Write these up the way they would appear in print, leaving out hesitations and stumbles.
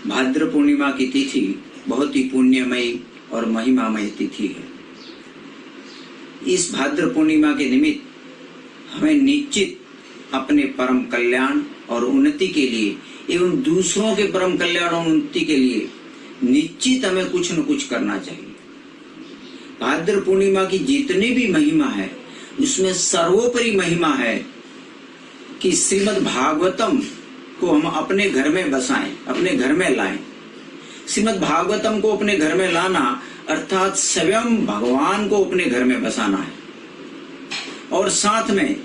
भाद्र पूर्णिमा की तिथि बहुत ही पुण्यमयी और महिमामय तिथि है। इस भाद्र पूर्णिमा के निमित्त हमें निश्चित अपने परम कल्याण और उन्नति के लिए एवं दूसरों के परम कल्याण और उन्नति के लिए निश्चित हमें कुछ न कुछ करना चाहिए। भाद्र पूर्णिमा की जितनी भी महिमा है उसमें सर्वोपरि महिमा है कि श्रीमद् भागवतम को हम अपने घर में बसाएं, अपने घर में लाएं। श्रीमद् भागवतम को अपने घर में लाना अर्थात स्वयं भगवान को अपने घर में बसाना है। और साथ में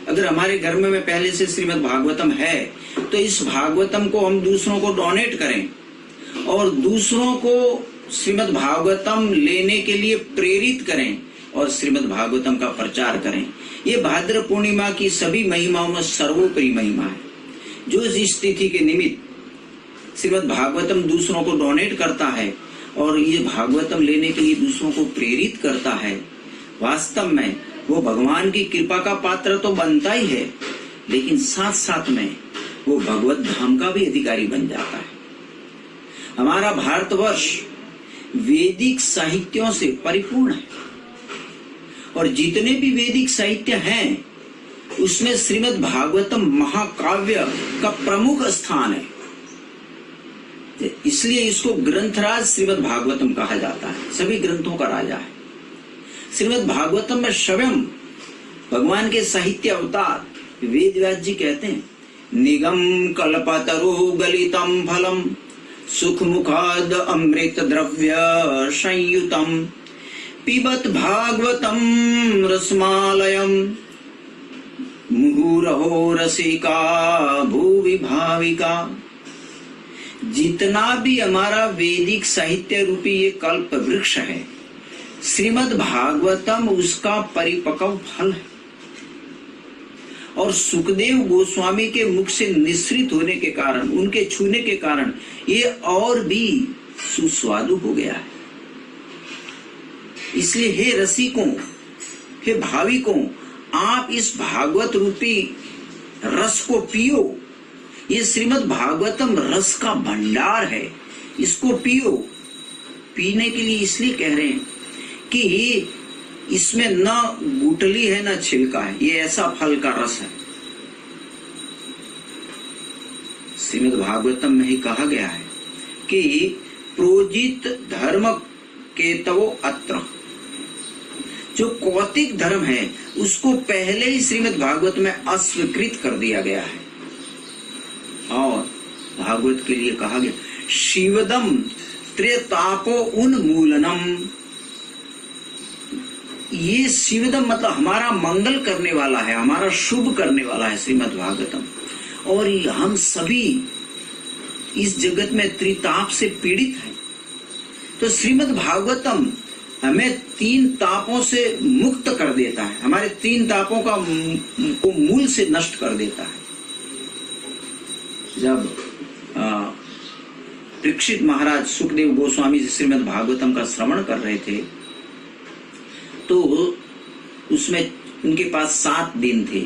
अगर हमारे घर में पहले से श्रीमद् भागवतम है तो इस भागवतम को हम दूसरों को डोनेट करें और दूसरों को श्रीमद् भागवतम लेने के लिए प्रेरित करें और श्रीमद् भागवतम का प्रचार करें। ये भाद्र पूर्णिमा की सभी महिमाओं में सर्वोपरि महिमा है। जो इस तिथि के निमित्त श्रीमद् भागवतम दूसरों को डोनेट करता है और ये भागवतम लेने के लिए दूसरों को प्रेरित करता है, वास्तव में वो भगवान की कृपा का पात्र तो बनता ही है, लेकिन साथ साथ में वो भगवत धाम का भी अधिकारी बन जाता है। हमारा भारतवर्ष वैदिक साहित्यों से परिपूर्ण है और जितने भी वैदिक साहित्य हैं उसमें श्रीमद् भागवतम महाकाव्य का प्रमुख स्थान है। इसलिए इसको ग्रंथराज श्रीमद् भागवतम कहा जाता है, सभी ग्रंथों का राजा है। श्रीमद् भागवतम में स्वयं भगवान के साहित्य अवतार वेद व्यास जी कहते हैं, निगम कल्पतरु गलितम फलम सुख मुखाद अमृत द्रव्य संयुतम पिबत भागवतम रसमालयम मुहुरहो रसिका भूवि भाविका। जितना भी हमारा वैदिक साहित्य रूपी ये कल्प वृक्ष है, श्रीमद् भागवतम उसका परिपक्व फल है। और सुखदेव गोस्वामी के मुख से निश्रित होने के कारण, उनके छूने के कारण ये और भी सुस्वादु हो गया है। इसलिए हे रसिकों, हे भाविकों, आप इस भागवत रूपी रस को पियो। ये श्रीमद् भागवतम रस का भंडार है, इसको पियो। पीने के लिए इसलिए कह रहे हैं कि इसमें न गुठली है न छिलका है, ये ऐसा फल का रस है। श्रीमद् भागवतम में ही कहा गया है कि प्रोजित धर्म केतवो अत्र, जो कौतिक धर्म है उसको पहले ही श्रीमद् भागवत में अस्वीकृत कर दिया गया है। और भागवत के लिए कहा गया शिवदम त्रेतापो उन्मूलनम। ये शिवदम मतलब हमारा मंगल करने वाला है, हमारा शुभ करने वाला है श्रीमद् भागवतम। और हम सभी इस जगत में त्रिताप से पीड़ित हैं, तो श्रीमद् भागवतम हमें तीन तापों से मुक्त कर देता है, हमारे तीन तापों को मूल से नष्ट कर देता है। जब परीक्षित महाराज सुखदेव गोस्वामी जी श्रीमद् भागवतम का श्रवण कर रहे थे तो उसमें उनके पास 7 दिन थे,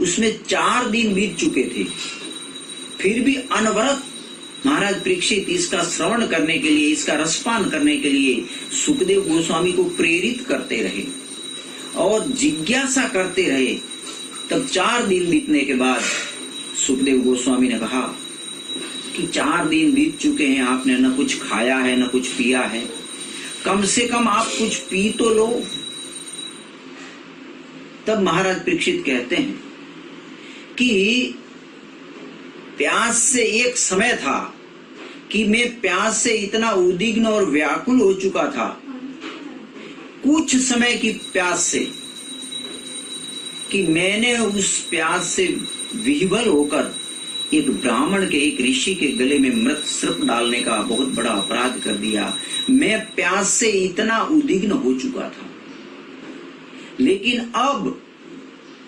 उसमें 4 दिन बीत चुके थे, फिर भी अनवरत महाराज परीक्षित इसका श्रवण करने के लिए, इसका रसपान करने के लिए सुखदेव गोस्वामी को प्रेरित करते रहे और जिज्ञासा करते रहे। तब 4 दिन बीतने के बाद सुखदेव गोस्वामी ने कहा कि 4 दिन बीत चुके हैं, आपने न कुछ खाया है न कुछ पिया है, कम से कम आप कुछ पी तो लो। तब महाराज परीक्षित कहते हैं कि प्यास से एक समय था कि मैं प्यास से इतना उद्विग्न और व्याकुल हो चुका था, कुछ समय की प्यास से, कि मैंने उस प्यास से विह्वल होकर एक ब्राह्मण के, एक ऋषि के गले में मृत सर्प डालने का बहुत बड़ा अपराध कर दिया। मैं प्यास से इतना उद्विग्न हो चुका था, लेकिन अब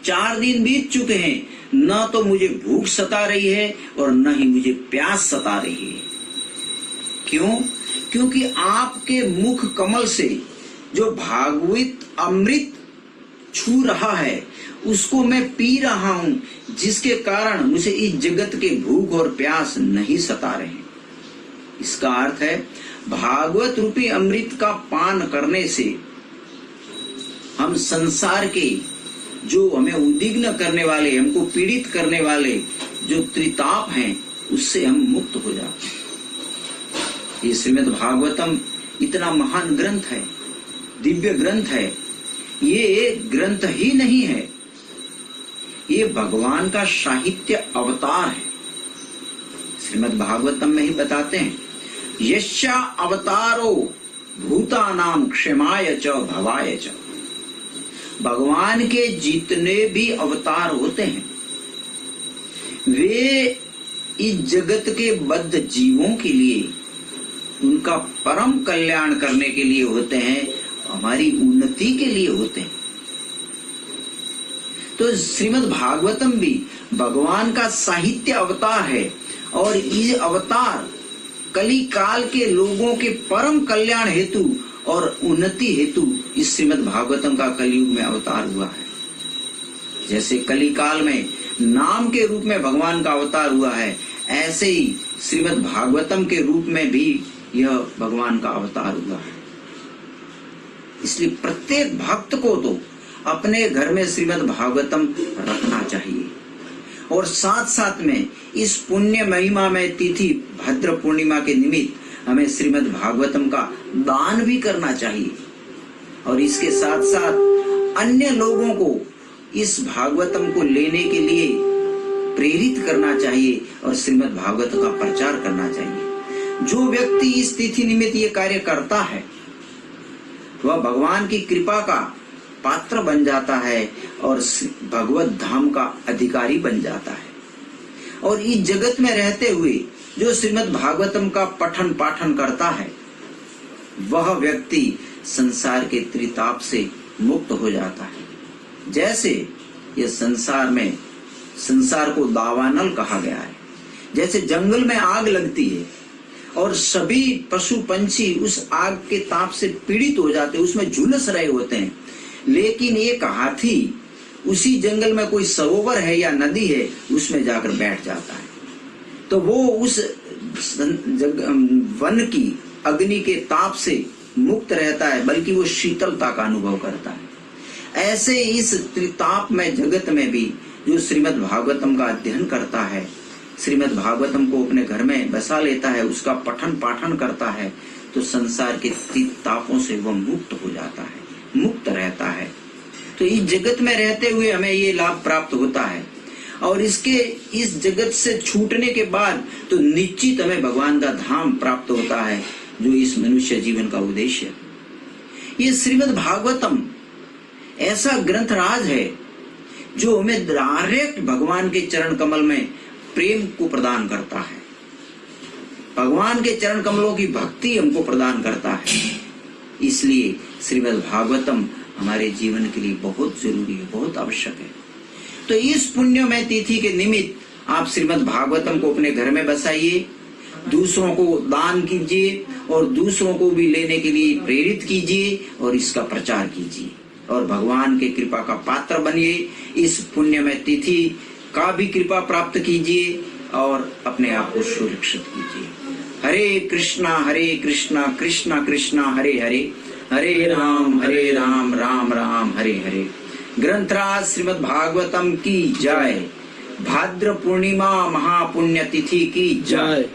4 दिन बीत चुके हैं, न तो मुझे भूख सता रही है और न ही मुझे प्यास सता रही है। क्यों? क्योंकि आपके मुख कमल से जो भागवत अमृत छू रहा है उसको मैं पी रहा हूं, जिसके कारण मुझे इस जगत के भूख और प्यास नहीं सता रहे। इसका अर्थ है भागवत रूपी अमृत का पान करने से हम संसार के जो हमें उद्विग्न करने वाले, हमको पीड़ित करने वाले जो त्रिताप हैं, उससे हम मुक्त हो जाते हैं। ये श्रीमद् भागवतम इतना महान ग्रंथ है, दिव्य ग्रंथ है। ये ग्रंथ ही नहीं है, ये भगवान का साहित्य अवतार है। श्रीमद् भागवतम में ही बताते हैं, यस्या अवतारो भूतानां क्षमाय च भवाय च। भगवान के जितने भी अवतार होते हैं वे इस जगत के बद्ध जीवों के लिए, उनका परम कल्याण करने के लिए होते हैं, हमारी उन्नति के लिए होते हैं। तो श्रीमद् भागवतम भी भगवान का साहित्य अवतार है और ये अवतार कली काल के लोगों के परम कल्याण हेतु और उन्नति हेतु इस श्रीमद् भागवतम का कलयुग में अवतार हुआ है। जैसे कली काल में नाम के रूप में भगवान का अवतार हुआ है, ऐसे ही श्रीमद् भागवतम के रूप में भी यह भगवान का अवतार हुआ है। इसलिए प्रत्येक भक्त को तो अपने घर में श्रीमद् भागवतम रखना चाहिए और साथ साथ में इस पुण्य महिमा में तिथि भद्र पूर्णिमा के निमित्त हमें श्रीमद् भागवतम का दान भी करना चाहिए और इसके साथ साथ अन्य लोगों को इस भागवतम को लेने के लिए प्रेरित करना चाहिए और श्रीमद् भागवत का प्रचार करना चाहिए। जो व्यक्ति इस तिथि निमित्त ये कार्य करता है वह भगवान की कृपा का पात्र बन जाता है और भगवत धाम का अधिकारी बन जाता है। और इस जगत में रहते हुए जो श्रीमद् भागवतम का पठन पाठन करता है वह व्यक्ति संसार के त्रिताप से मुक्त हो जाता है। जैसे ये संसार को दावानल कहा गया है। जैसे जंगल में आग लगती है और सभी पशु पंछी उस आग के ताप से पीड़ित हो जाते हैं, उसमें झुलस रहे होते हैं, लेकिन एक हाथी उसी जंगल में कोई सरोवर है या नदी है उसमें जाकर बैठ जाता है, तो वो उस वन की अग्नि के ताप से मुक्त रहता है, बल्कि वो शीतलता का अनुभव करता है। ऐसे इस त्रिताप में जगत में भी जो श्रीमद् भागवतम का अध्ययन करता है, श्रीमद् भागवतम को अपने घर में बसा लेता है, उसका पठन पाठन करता है, तो संसार के त्रितापों से वह मुक्त हो जाता है, मुक्त रहता है। तो इस जगत में रहते हुए हमें ये लाभ प्राप्त होता है और इस जगत से छूटने के बाद तो निश्चित हमें भगवान का धाम प्राप्त होता है, जो इस मनुष्य जीवन का उद्देश्य है। ये श्रीमद् भागवतम ऐसा ग्रंथराज है जो हमें डायरेक्ट भगवान के चरण कमल में प्रेम को प्रदान करता है, भगवान के चरण कमलों की भक्ति हमको प्रदान करता है। इसलिए श्रीमद् भागवतम हमारे जीवन के लिए बहुत जरूरी है, बहुत आवश्यक है। तो इस पुण्यमय तिथि के निमित्त आप श्रीमद् भागवतम को अपने घर में बसाइए, दूसरों को दान कीजिए और दूसरों को भी लेने के लिए प्रेरित कीजिए और इसका प्रचार कीजिए और भगवान के कृपा का पात्र बनिए। इस पुण्यमय तिथि का भी कृपा प्राप्त कीजिए और अपने आप को सुरक्षित कीजिए। हरे कृष्णा कृष्णा कृष्णा हरे हरे, हरे राम राम राम हरे हरे। ग्रंथराज श्रीमद् भागवतम की जय। भाद्र पूर्णिमा महापुण्य तिथि की जय।